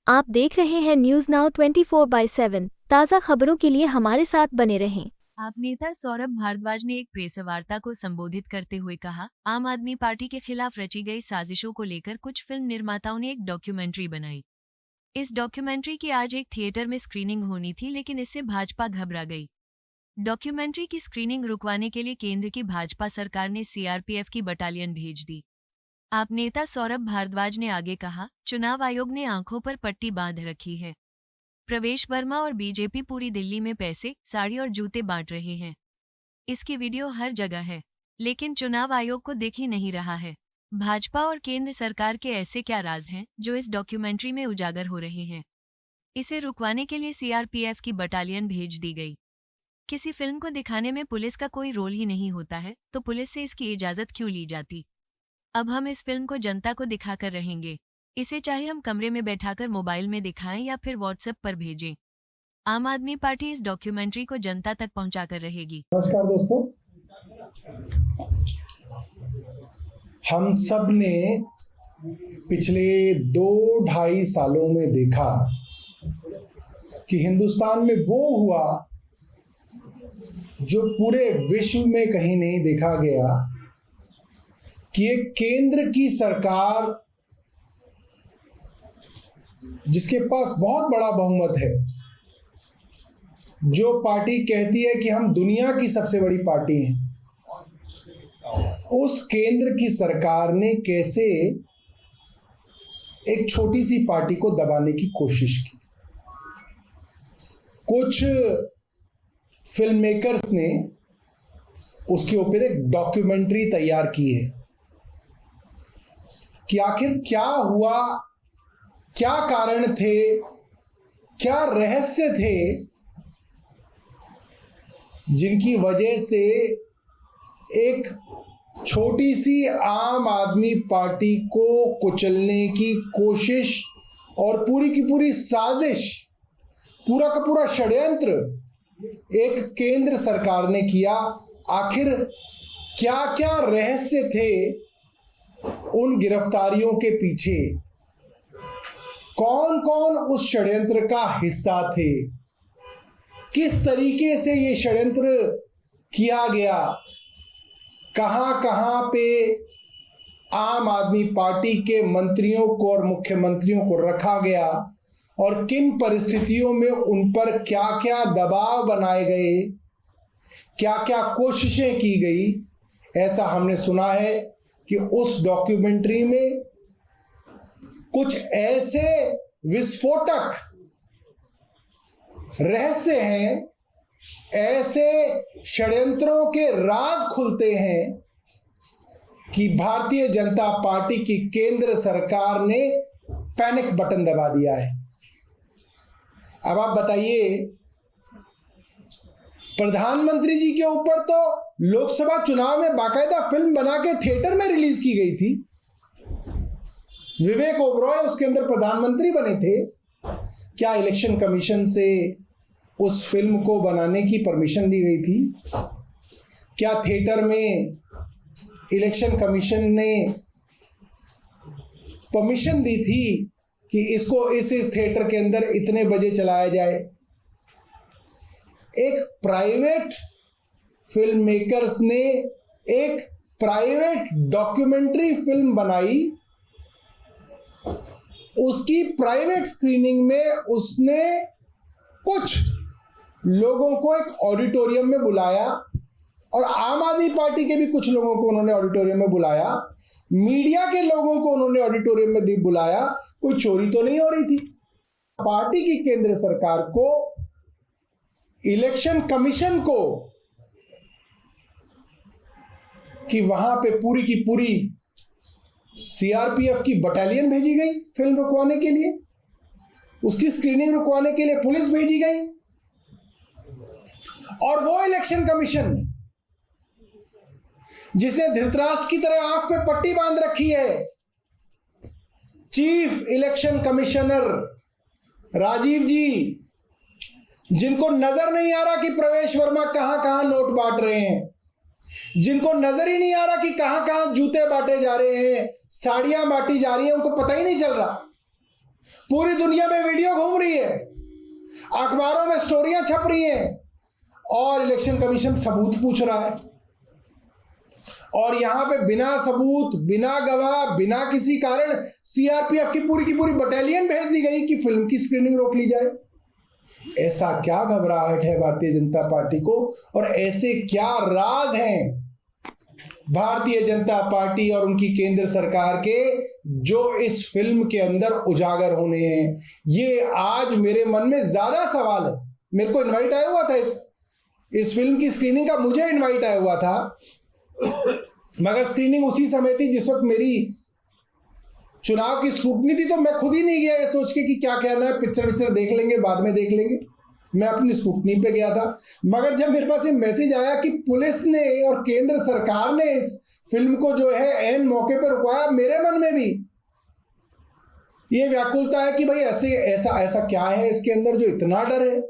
आप देख रहे हैं न्यूज नाउ 24/7 ताज़ा खबरों के लिए हमारे साथ बने रहें। आप नेता सौरभ भारद्वाज ने एक प्रेस वार्ता को संबोधित करते हुए कहा, आम आदमी पार्टी के खिलाफ रची गई साजिशों को लेकर कुछ फिल्म निर्माताओं ने एक डॉक्यूमेंट्री बनाई। इस डॉक्यूमेंट्री की आज एक थिएटर में स्क्रीनिंग होनी थी, लेकिन इससे भाजपा घबरा गई। डॉक्यूमेंट्री की स्क्रीनिंग रुकवाने के लिए केंद्र की भाजपा सरकार ने सीआरपीएफ की बटालियन भेज दी। आप नेता सौरभ भारद्वाज ने आगे कहा, चुनाव आयोग ने आंखों पर पट्टी बांध रखी है। प्रवेश वर्मा और बीजेपी पूरी दिल्ली में पैसे, साड़ी और जूते बांट रहे हैं। इसकी वीडियो हर जगह है, लेकिन चुनाव आयोग को दिख ही नहीं रहा है। भाजपा और केंद्र सरकार के ऐसे क्या राज हैं जो इस डॉक्यूमेंट्री में उजागर हो रहे हैं। इसे रुकवाने के लिए सीआरपीएफ की बटालियन भेज दी गई। किसी फिल्म को दिखाने में पुलिस का कोई रोल ही नहीं होता है, तो पुलिस से इसकी इजाजत क्यों ली जाती। अब हम इस फिल्म को जनता को दिखाकर रहेंगे। इसे चाहे हम कमरे में बैठाकर मोबाइल में दिखाएं या फिर व्हाट्सएप पर भेजें। आम आदमी पार्टी इस डॉक्यूमेंट्री को जनता तक पहुंचाकर रहेगी। नमस्कार दोस्तों, हम सब ने पिछले 2-2.5 सालों में देखा कि हिंदुस्तान में वो हुआ जो पूरे विश्व में कहीं नहीं देखा गया कि एक केंद्र की सरकार जिसके पास बहुत बड़ा बहुमत है, जो पार्टी कहती है कि हम दुनिया की सबसे बड़ी पार्टी हैं, उस केंद्र की सरकार ने कैसे एक छोटी सी पार्टी को दबाने की कोशिश की। कुछ फिल्म मेकर्स ने उसके ऊपर एक डॉक्यूमेंट्री तैयार की है कि आखिर क्या हुआ, क्या कारण थे, क्या रहस्य थे जिनकी वजह से एक छोटी सी आम आदमी पार्टी को कुचलने की कोशिश और पूरी की पूरी साजिश, पूरा का पूरा षड्यंत्र एक केंद्र सरकार ने किया। आखिर क्या क्या रहस्य थे उन गिरफ्तारियों के पीछे, कौन कौन उस षड्यंत्र का हिस्सा थे, किस तरीके से ये षड्यंत्र किया गया, कहां कहां पे आम आदमी पार्टी के मंत्रियों को और मुख्यमंत्रियों को रखा गया और किन परिस्थितियों में उन पर क्या क्या दबाव बनाए गए, क्या क्या कोशिशें की गई। ऐसा हमने सुना है कि उस डॉक्यूमेंट्री में कुछ ऐसे विस्फोटक रहस्य हैं, ऐसे षड्यंत्रों के राज खुलते हैं कि भारतीय जनता पार्टी की केंद्र सरकार ने पैनिक बटन दबा दिया है। अब आप बताइए, प्रधानमंत्री जी के ऊपर तो लोकसभा चुनाव में बाकायदा फिल्म बना के थिएटर में रिलीज की गई थी। विवेक ओबरॉय उसके अंदर प्रधानमंत्री बने थे। क्या इलेक्शन कमीशन से उस फिल्म को बनाने की परमिशन दी गई थी? क्या थिएटर में इलेक्शन कमीशन ने परमिशन दी थी कि इसको इस थिएटर के अंदर इतने बजे चलाया जाए? एक प्राइवेट फिल्म मेकर्स ने एक प्राइवेट डॉक्यूमेंट्री फिल्म बनाई, उसकी प्राइवेट स्क्रीनिंग में उसने कुछ लोगों को एक ऑडिटोरियम में बुलाया और आम आदमी पार्टी के भी कुछ लोगों को उन्होंने ऑडिटोरियम में बुलाया, मीडिया के लोगों को उन्होंने ऑडिटोरियम में भी बुलाया। कोई चोरी तो नहीं हो रही थी। पार्टी की केंद्र सरकार को, इलेक्शन कमीशन को, कि वहां पे पूरी की पूरी सीआरपीएफ की बटालियन भेजी गई फिल्म रुकवाने के लिए, उसकी स्क्रीनिंग रुकवाने के लिए पुलिस भेजी गई, और वो इलेक्शन कमीशन जिसने धृतराष्ट्र की तरह आंख पे पट्टी बांध रखी है, चीफ इलेक्शन कमिश्नर राजीव जी, जिनको नजर नहीं आ रहा कि प्रवेश वर्मा कहां कहां नोट बांट रहे हैं, जिनको नजर ही नहीं आ रहा कि कहां कहां जूते बांटे जा रहे हैं, साड़ियां बांटी जा रही हैं, उनको पता ही नहीं चल रहा। पूरी दुनिया में वीडियो घूम रही है, अखबारों में स्टोरियां छप रही हैं और इलेक्शन कमीशन सबूत पूछ रहा है। और यहां पे बिना सबूत, बिना गवाह, बिना किसी कारण सीआरपीएफ की पूरी बटालियन भेज दी गई कि फिल्म की स्क्रीनिंग रोक ली जाए। ऐसा क्या घबराहट है भारतीय जनता पार्टी को, और ऐसे क्या राज हैं भारतीय जनता पार्टी और उनकी केंद्र सरकार के जो इस फिल्म के अंदर उजागर होने हैं? ये आज मेरे मन में ज्यादा सवाल है। मेरे को इनवाइट आया हुआ था इस फिल्म की स्क्रीनिंग का, मुझे इनवाइट आया हुआ था, मगर स्क्रीनिंग उसी समय थी जिस वक्त मेरी चुनाव की स्क्रूटनी थी, तो मैं खुद ही नहीं गया ये सोच के कि क्या कहना है, पिक्चर देख लेंगे, बाद में देख लेंगे। मैं अपनी स्क्रूटनी पे गया था। मगर जब मेरे पास ये मैसेज आया कि पुलिस ने और केंद्र सरकार ने इस फिल्म को जो है ऐन मौके पर रुकवाया, मेरे मन में भी ये व्याकुलता है कि भाई ऐसा क्या है इसके अंदर जो इतना डर है।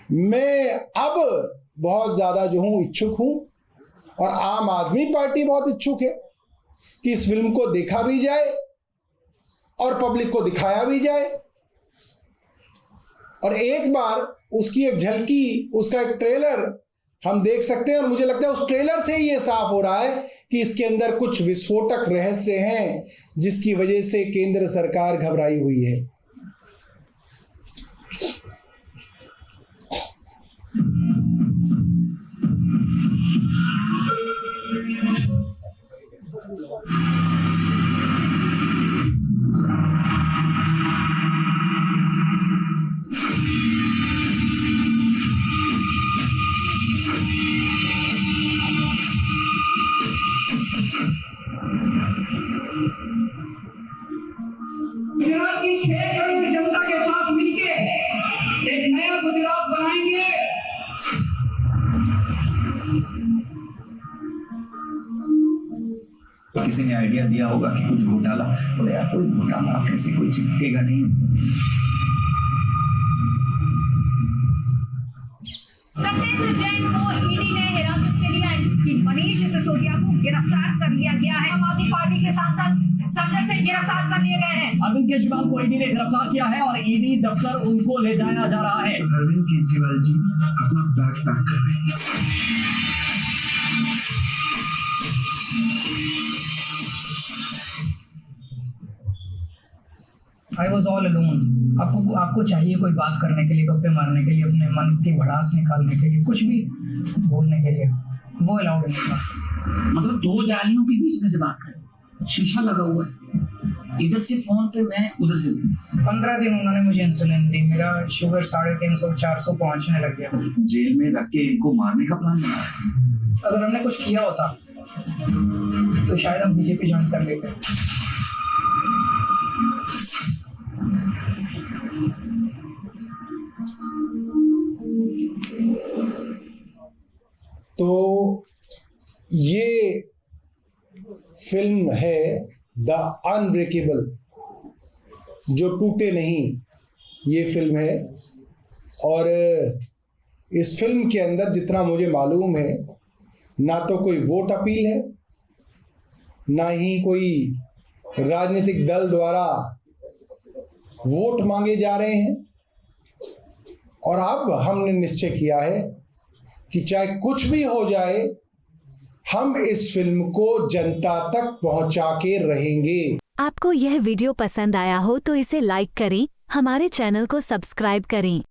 मैं अब बहुत ज्यादा जो हूं इच्छुक हूं, और आम आदमी पार्टी बहुत इच्छुक है कि इस फिल्म को देखा भी जाए और पब्लिक को दिखाया भी जाए, और एक बार उसकी एक झलकी, उसका एक ट्रेलर हम देख सकते हैं। और मुझे लगता है उस ट्रेलर से ही ये साफ हो रहा है कि इसके अंदर कुछ विस्फोटक रहस्य हैं जिसकी वजह से केंद्र सरकार घबराई हुई है। गुजरात की 6 करोड़ जनता के साथ मिलके एक नया गुजरात बनाएंगे। किसी ने आइडिया दिया होगा कि कुछ घोटाला, बोले यार कोई घोटाला कैसे, कोई चिपकेगा नहीं। सत्येंद्र जैन को ईडी ने हिरासत में लिया है। मनीष सिसोदिया को गिरफ्तार कर लिया गया है। आम आदमी पार्टी के सांसद संजय सिंह गिरफ्तार कर लिए गए हैं। अरविंद केजरीवाल को ईडी ने गिरफ्तार किया है और ईडी दफ्तर उनको ले जाया जा रहा है। अरविंद केजरीवाल जी अपना बैग पैक कर रहे हैं। I was all alone। आपको चाहिए कोई बात करने के लिए, गप्पे मारने के लिए, अपने मन की भड़ास निकालने के लिए, कुछ भी बोलने के लिए, वो अलाउड नहीं था। मतलब 2 जालियों के बीच में से बात करें, शीशा लगा हुआ है, इधर से फोन पे मैं, उधर से 15 दिन उन्होंने मुझे इंसुलिन दी, मेरा शुगर 350 400 पहुंचने लग गया। जेल में रख के इनको मारने का प्लान बना है। अगर हमने कुछ किया होता तो शायद हम बीजेपी ज्वाइन कर लेते। तो ये फिल्म है द अनब्रेकेबल, जो टूटे नहीं, ये फिल्म है। और इस फिल्म के अंदर जितना मुझे मालूम है, ना तो कोई वोट अपील है, ना ही कोई राजनीतिक दल द्वारा वोट मांगे जा रहे हैं। और अब हमने निश्चय किया है कि चाहे कुछ भी हो जाए, हम इस फिल्म को जनता तक पहुंचा के रहेंगे। आपको यह वीडियो पसंद आया हो तो इसे लाइक करें, हमारे चैनल को सब्सक्राइब करें।